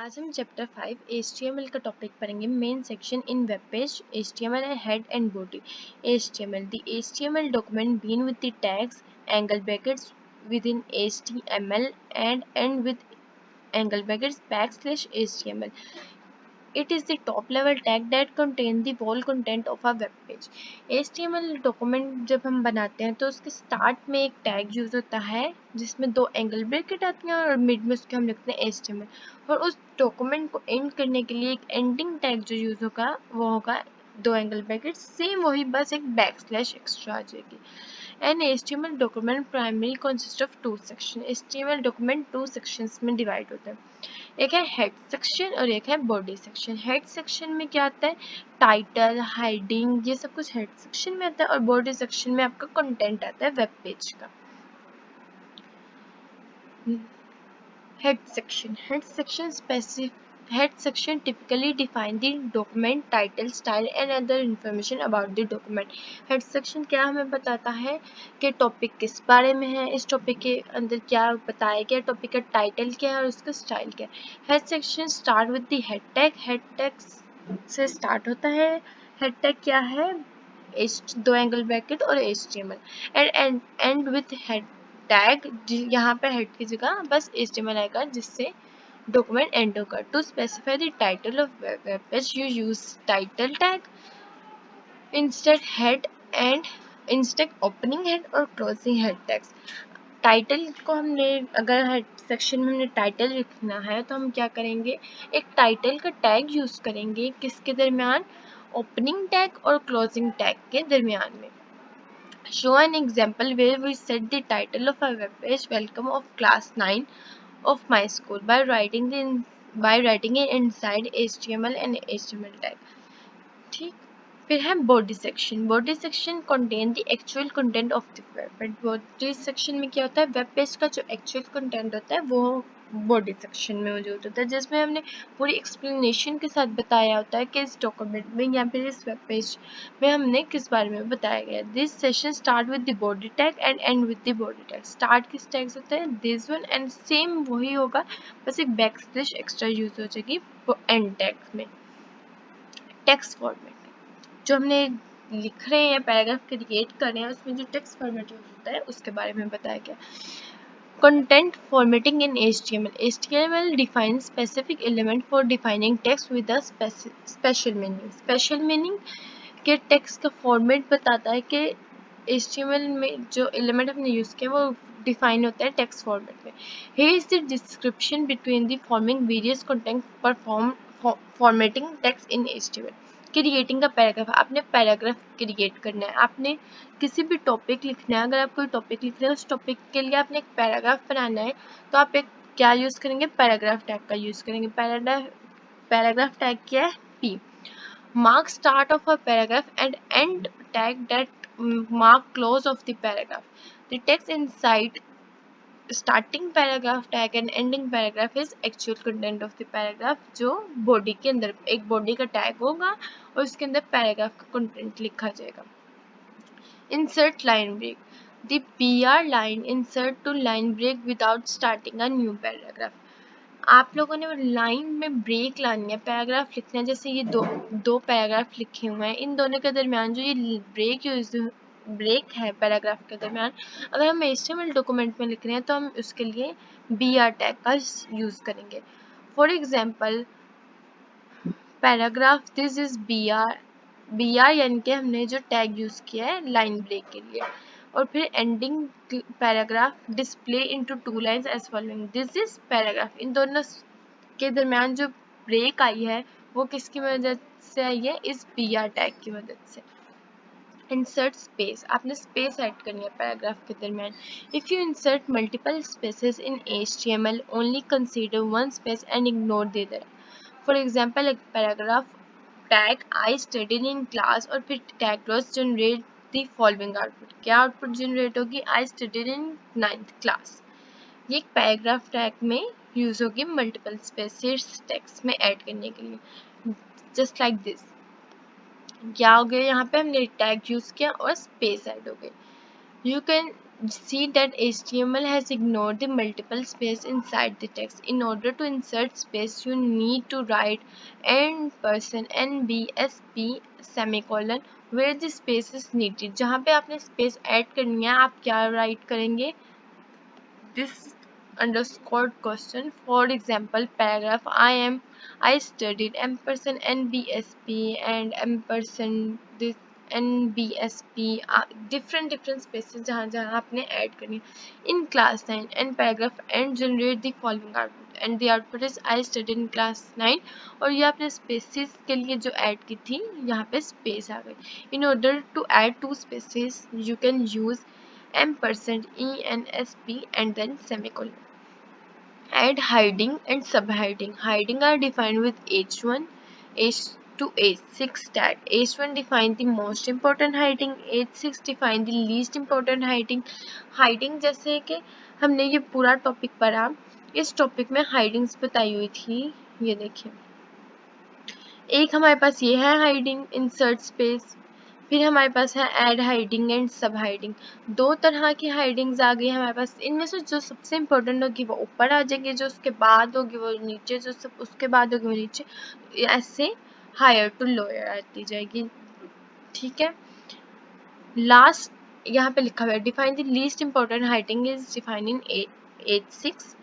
आज हम chapter 5 HTML का टॉपिक पढ़ेंगे। Main section in web page HTML and head and body. HTML, the HTML document begin with the tags, angle brackets within HTML and end with angle brackets / HTML. It is the top level tag that contain the whole content of a web page. HTML document जब हम बनाते हैं तो उसके start में एक tag use होता है जिसमें दो एंगल ब्रैकेट आती हैं और मिड में उसके हम लिखते हैं HTML। और उस डॉक्यूमेंट को एंड करने के लिए एक एंडिंग टैग जो यूज होगा वो होगा दो एंगल ब्रैकेट, सेम वही, बस एक बैकस्लैश एक्स्ट्रा आ जाएगी। An HTML document primarily consists of two sections. HTML document two sections में डिवाइड होता है। एक है हेड सेक्शन और एक है बॉडी सेक्शन। हेड सेक्शन में क्या आता है, टाइटल, हेडिंग, ये सब कुछ हेड सेक्शन में आता है। और बॉडी सेक्शन में आपका कंटेंट आता है वेब पेज का। Head section typically define the document title, style and other information about the document. Head section क्या हमें बताता है कि टॉपिक किस बारे में है, इस टॉपिक के अंदर क्या बताया गया, टॉपिक का टाइटल क्या है और उसका स्टाइल क्या है। Head section start with the head tag. Head tag से स्टार्ट होता है। हेड टैग क्या है, दो एंगल ब्रैकेट और HTML and and with head tag. यहाँ पे हेड की जगह बस HTML आएगा जिससे document end होगा। To specify the title of web page, you use title tag instead head and instead opening head और closing head tags. टाइटल को हमने अगर हेड सेक्शन में हमने टाइटल लिखना है तो हम क्या करेंगे, एक टाइटल का टैग यूज करेंगे किसके दरमियान, ओपनिंग टैग और क्लोजिंग टैग के दरमियान में। Show an example where we set the title of a web page welcome of class 9 of my school by writing it inside HTML and HTML tag. ठीक, फिर है body section. Body section contain the actual content of the web. Body section में क्या होता है, web page का जो actual content होता है वो बॉडी सेक्शन में मौजूद होता है, जिसमें हमने पूरी एक्सप्लेनेशन के साथ बताया होता है कि इस डॉक्यूमेंट में या फिर इस वेब पेज में हमने किस बारे में बताया गया। This session start with the body tag and and with the body tag. Start किस टैग से होता है, दिस वन, एंड सेम वही होगा, बस एक बैकस्लैश एक्स्ट्रा यूज हो जाएगी एंड टैग में। टेक्स्ट फॉर्मेट जो हमने लिख रहे हैं, पैराग्राफ क्रिएट कर रहे हैं, उसमें जो टेक्स्ट फॉर्मेट यूज होता है उसके बारे में बताया गया। Content formatting in HTML. HTML defines specific element for defining text with a special meaning. Special meaning के टेक्स्ट का फॉर्मेट बताता है कि HTML में जो एलिमेंट हमने यूज किया वो डिफाइन होता है टेक्स्ट फॉर्मेट में। Here is the description between the forming various content perform formatting text in HTML. Creating का पैराग्राफ, आपने पैराग्राफ क्रिएट करना है, आपने किसी भी टॉपिक लिखना है, अगर आप कोई टॉपिक लिख रहे हैं उस टॉपिक के लिए आपने एक पैराग्राफ बनाना है तो आप एक क्या यूज करेंगे, पैराग्राफ टैग का यूज करेंगे। पैराग्राफ टैग क्या है, P. Mark start of a paragraph and end tag that mark close of the paragraph. The text inside starting paragraph tag and ending paragraph is actual content of the paragraph, जो body के अंदर एक body का tag होगा और उसके अंदर paragraph का कंटेंट लिखा जाएगा। Insert line break. The PR line insert to line break without starting a new paragraph. आप लोगों ने लाइन में ब्रेक लानी है, पैराग्राफ लिखना है, जैसे ये दो पैराग्राफ लिखे हुए हैं, इन दोनों के दरमियान जो ये ब्रेक है पैराग्राफ के दरमियान, अगर हम HTML डॉक्यूमेंट में लिख रहे हैं तो हम उसके लिए BR टैग का यूज करेंगे। For example paragraph this is BR यानी कि हमने जो टैग यूज किया है लाइन ब्रेक के लिए। और फिर ending paragraph display into two lines as following, this is paragraph. इन दोनों के दरमियान जो ब्रेक आई है वो किसकी मदद से आई है, इस BR टैग की मदद से। इंसर्ट स्पेस, आपने स्पेस ऐड करनी है पैराग्राफ के दरमियान। If you insert multiple spaces in HTML only consider one space and ignore the other. For example एक paragraph tag I studied in class और फिर tag close generate the following output. क्या output generate होगी, I studied in 9th class. ये एक paragraph tag में use होगी multiple spaces text में ऐड करने के लिए, जस्ट लाइक दिस। क्या हो गया, यहाँ पे हमने टैग यूज किया और स्पेस ऐड हो गई। You can See that HTML has ignored the multiple space inside the text. In order to insert space, you need to write NBSP semicolon where the space is needed. जहाँ पे आपने space add करनी है, आप क्या write करेंगे? This underscored question. For example, paragraph I studied ampersand NBSP and ampersand this NBSP different spaces जहाँ जहाँ आपने ऐड करनी है in class 9 and paragraph and generate the following output and the output is I studied in class 9 और ये आपने spaces के लिए जो ऐड की थी यहाँ पे space आ गई. In order to add two spaces you can use ampersand ENSP and then semicolon. Add hiding and subhiding. Hiding are defined with H1, H2, H6 tag. H1 define the most important hiding, H6 define the least important hiding. Hiding जैसे कि हमने ये पूरा topic पढ़ा, इस topic में हाइडिंग्स बताई हुई थी. ये देखिए, एक हमारे पास ये है हाइडिंग इंसर्ट स्पेस, फिर हमारे पास है ऐड हाइडिंग एंड सब हाइडिंग. दो तरह की हाइडिंग्स आ गई हमारे पास. इनमें से जो सबसे इम्पोर्टेंट होगी वो ऊपर आ जाएगी, जो उसके बाद होगी वो नीचे, जो सब उसके बाद होगी वो नीचे, ऐसे हायर टू लोअर आती जाएगी. ठीक है. लास्ट यहाँ पे लिखा हुआ है define the least important hiding is defined in H6.